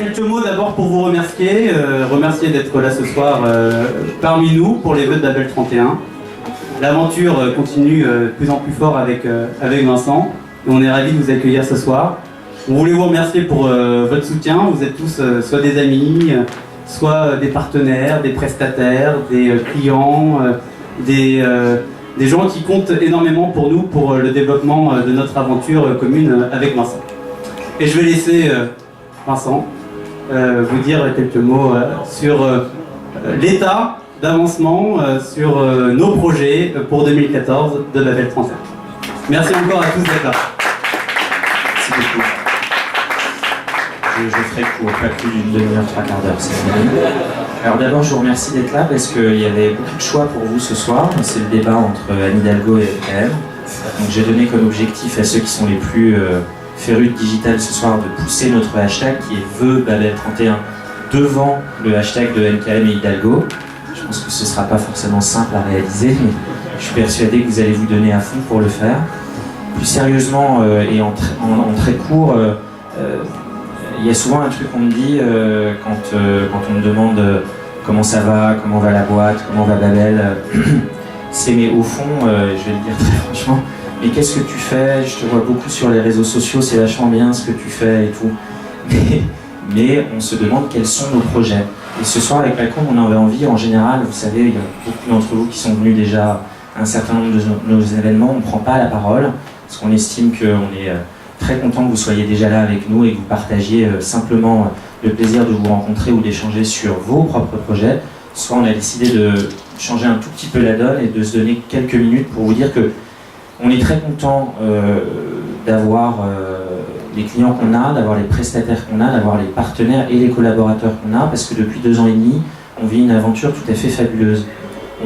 Quelques mots d'abord pour vous remercier, remercier d'être là ce soir parmi nous pour les vœux de Babel 31. L'aventure continue de plus en plus fort avec Vincent et on est ravis de vous accueillir ce soir. On voulait vous remercier pour votre soutien. Vous êtes tous soit des amis, soit des partenaires, des prestataires, des clients, des gens qui comptent énormément pour nous, pour le développement de notre aventure commune avec Vincent. Et je vais laisser Vincent vous dire quelques mots sur l'état d'avancement sur nos projets pour 2014 de Babel 31. Merci encore à tous d'être là. Merci beaucoup. Je ferai pour pas plus d'une demi-heure, 3 quarts d'heure, c'est fini. Alors d'abord, je vous remercie d'être là parce qu'il y avait beaucoup de choix pour vous ce soir. C'est le débat entre Anne Hidalgo et LKM. Donc j'ai donné comme objectif à ceux qui sont les plus férus de digital ce soir de pousser notre hashtag qui est vœux Babel 31 devant le hashtag de LKM et Hidalgo. Je pense que ce ne sera pas forcément simple à réaliser, mais je suis persuadé que vous allez vous donner à fond pour le faire. Plus sérieusement et en très court, il y a souvent un truc qu'on me dit quand on me demande comment ça va, comment va la boîte, comment va Babel. C'est mais au fond, je vais le dire très franchement, mais qu'est-ce que tu fais? Je te vois beaucoup sur les réseaux sociaux, c'est vachement bien ce que tu fais et tout. Mais on se demande quels sont nos projets. Et ce soir avec Malcolm, on avait envie, en général, vous savez, il y a beaucoup d'entre vous qui sont venus déjà à un certain nombre de nos événements, on ne prend pas la parole, parce qu'on estime qu'on est très content que vous soyez déjà là avec nous et que vous partagiez simplement le plaisir de vous rencontrer ou d'échanger sur vos propres projets. Soit on a décidé de changer un tout petit peu la donne et de se donner quelques minutes pour vous dire que on est très content d'avoir les clients qu'on a, d'avoir les prestataires qu'on a, d'avoir les partenaires et les collaborateurs qu'on a, parce que depuis 2 ans et demi, on vit une aventure tout à fait fabuleuse.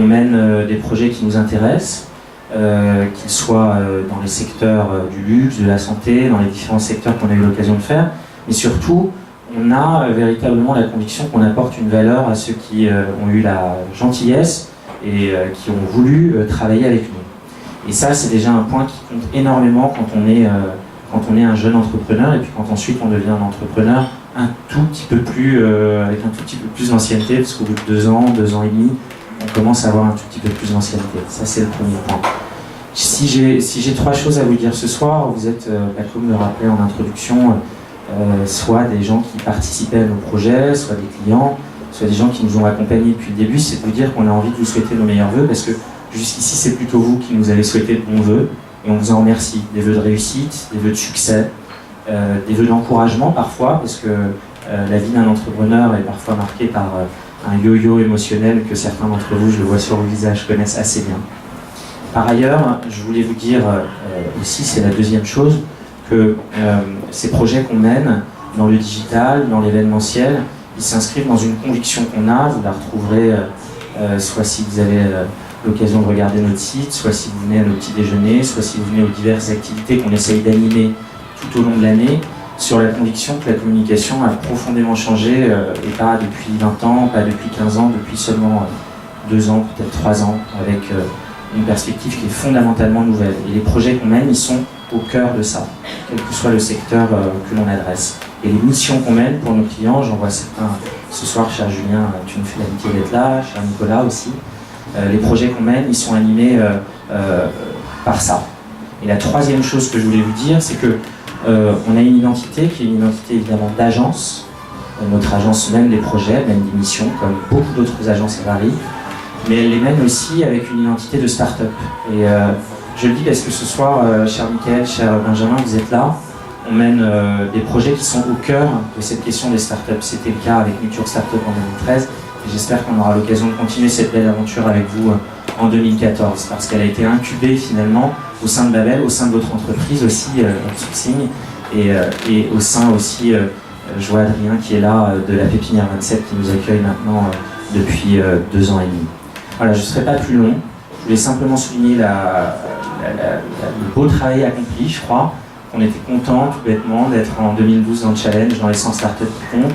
On mène des projets qui nous intéressent, qu'ils soient dans les secteurs du luxe, de la santé, dans les différents secteurs qu'on a eu l'occasion de faire, mais surtout, on a véritablement la conviction qu'on apporte une valeur à ceux qui ont eu la gentillesse et qui ont voulu travailler avec nous. Et ça, c'est déjà un point qui compte énormément quand on est un jeune entrepreneur et puis quand ensuite on devient un entrepreneur un tout petit peu plus, avec un tout petit peu plus d'ancienneté, parce qu'au bout de 2 ans, 2 ans et demi, on commence à avoir un tout petit peu plus d'ancienneté. Ça, c'est le premier point. Si j'ai 3 choses à vous dire ce soir, vous êtes, comme le rappelait en introduction, soit des gens qui participaient à nos projets, soit des clients, soit des gens qui nous ont accompagnés depuis le début, c'est de vous dire qu'on a envie de vous souhaiter nos meilleurs vœux, parce que jusqu'ici, c'est plutôt vous qui nous avez souhaité de bons vœux, et on vous en remercie. Des vœux de réussite, des vœux de succès, des vœux d'encouragement parfois, parce que la vie d'un entrepreneur est parfois marquée par un yo-yo émotionnel que certains d'entre vous, je le vois sur le visage, connaissent assez bien. Par ailleurs, je voulais vous dire aussi, c'est la deuxième chose, que ces projets qu'on mène dans le digital, dans l'événementiel, ils s'inscrivent dans une conviction qu'on a, vous la retrouverez soit si vous avez l'occasion de regarder notre site, soit si vous venez à nos petits déjeuners, soit si vous venez aux diverses activités qu'on essaye d'animer tout au long de l'année, sur la conviction que la communication a profondément changé, et pas depuis 20 ans, pas depuis 15 ans, depuis seulement 2 ans, peut-être 3 ans, avec une perspective qui est fondamentalement nouvelle. Et les projets qu'on mène, ils sont au cœur de ça, quel que soit le secteur que l'on adresse. Et les missions qu'on mène pour nos clients, j'en vois certains ce soir, cher Julien, tu nous fais l'amitié d'être là, cher Nicolas aussi, les projets qu'on mène, ils sont animés par ça. Et la troisième chose que je voulais vous dire, c'est que on a une identité qui est une identité évidemment d'agence. Notre agence mène des projets, mène des missions, comme beaucoup d'autres agences à Paris, mais elle les mène aussi avec une identité de start-up. Et je le dis parce que ce soir, cher Mickaël, cher Benjamin, vous êtes là, on mène des projets qui sont au cœur de cette question des startups. C'était le cas avec Muture Startup en 2013, et j'espère qu'on aura l'occasion de continuer cette belle aventure avec vous en 2014, parce qu'elle a été incubée finalement au sein de Babel, au sein de votre entreprise aussi, Outsourcing, et au sein aussi, je vois Adrien qui est là, de la Pépinière 27 qui nous accueille maintenant depuis 2 ans et demi. Voilà, je ne serai pas plus long, je voulais simplement souligner le beau travail accompli, je crois. On était content tout bêtement d'être en 2012 dans le challenge, dans les 100 startups qui comptent.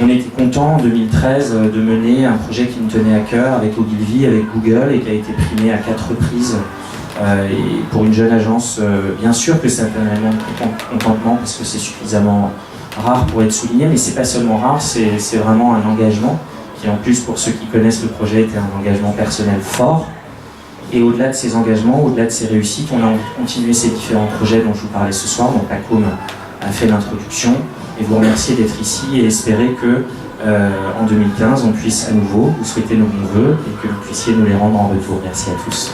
On était content en 2013 de mener un projet qui nous tenait à cœur avec Ogilvy, avec Google, et qui a été primé à 4 reprises. Et pour une jeune agence, bien sûr que ça fait un élément de contentement parce que c'est suffisamment rare pour être souligné, mais c'est pas seulement rare, c'est vraiment un engagement qui, en plus, pour ceux qui connaissent le projet, était un engagement personnel fort. Et au-delà de ces engagements, au-delà de ces réussites, on a envie de continuer ces différents projets dont je vous parlais ce soir. Donc la Com a fait l'introduction et vous remercier d'être ici et espérer que en 2015, on puisse à nouveau vous souhaiter nos bons vœux et que vous puissiez nous les rendre en retour. Merci à tous.